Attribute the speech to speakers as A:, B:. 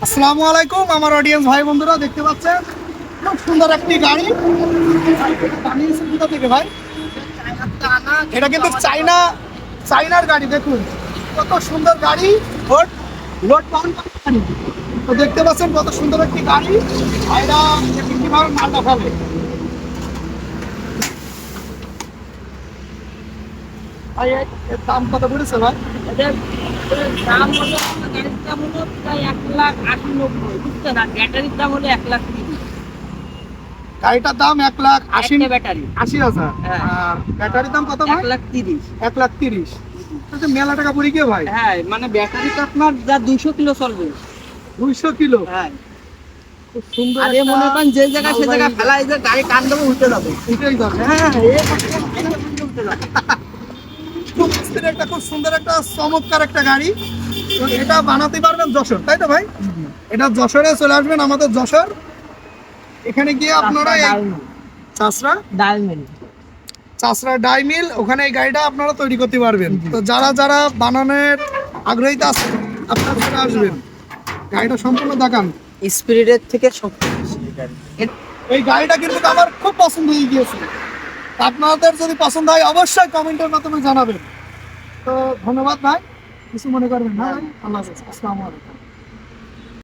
A: আসসালামু আলাইকুম আমার অডিয়েন্স ভাই বন্ধুরা, দেখতে পাচ্ছেন খুব সুন্দর একটি গাড়ি বানিয়েছেন কোথা থেকে ভাই? এটা কিন্তু চাইনার গাড়ি। দেখুন কত সুন্দর গাড়ি, লোড লোড পাউন্ড গাড়ি। তো দেখতে পাচ্ছেন কত সুন্দর একটি গাড়ি, এটা কিভাবে মালটা ফেলে। ভাই এর দাম কত পড়েছে ভাই?
B: এদের দাম হলো গাড়ির দাম হলো প্রায় 1,80,90, বুঝছেন? আর ব্যাটারির দাম হলো 1,30,000।
A: গাড়িটার দাম 1,80,000
B: একটা ব্যাটারি
A: 80,000।
B: হ্যাঁ।
A: আর ব্যাটারির দাম কত ভাই?
B: 1,30,000।
A: 1,30,000। আচ্ছা, মেলা টাকা পড়ে গিয়ে ভাই।
B: হ্যাঁ, মানে ব্যাটারি তো আপনার যা 200 কিলো চলবে।
A: 200 কিলো।
B: হ্যাঁ,
A: খুব সুন্দর
B: আর এ
A: একটা
B: মনে করেন যে জায়গায় সে জায়গায়
A: মালবাহী
B: ফেলা, এই যে গাড়ি কান দেবো উল্টে যাবে।
A: এটাই যাবে।
B: হ্যাঁ, উল্টে যাবে।
A: খুব স্থির একটা, খুব সুন্দর একটা চমৎকার একটা গাড়ি। তো এটা বানাতে পারবেন যশোর, তাই তো ভাই? এটা যশোরে চলে আসবেন, আমাদের যশোর। এখানে গিয়ে আপনারা এই চাষরা চাষরা ডাই মিল, ওখানে এই গাড়িটা আপনারা তৈরি করতে পারবেন। তো যারা যারা বানানোর আগ্রহী আছে আপনারা চলে আসবেন। গাড়িটা সম্পূর্ণ দেখান।
B: স্পিরিটের থেকে শক্তি।
A: এই গাড়িটা কিন্তু আমার খুব পছন্দ হয়ে গিয়েছে। আপনাদের যদি পছন্দ হয় অবশ্যই কমেন্টের মাধ্যমে জানাবেন। তো ধন্যবাদ ভাই, কিছু মনে করবেন না ভাই। আল্লাহ হাফেজ, আসসালামু আলাইকুম।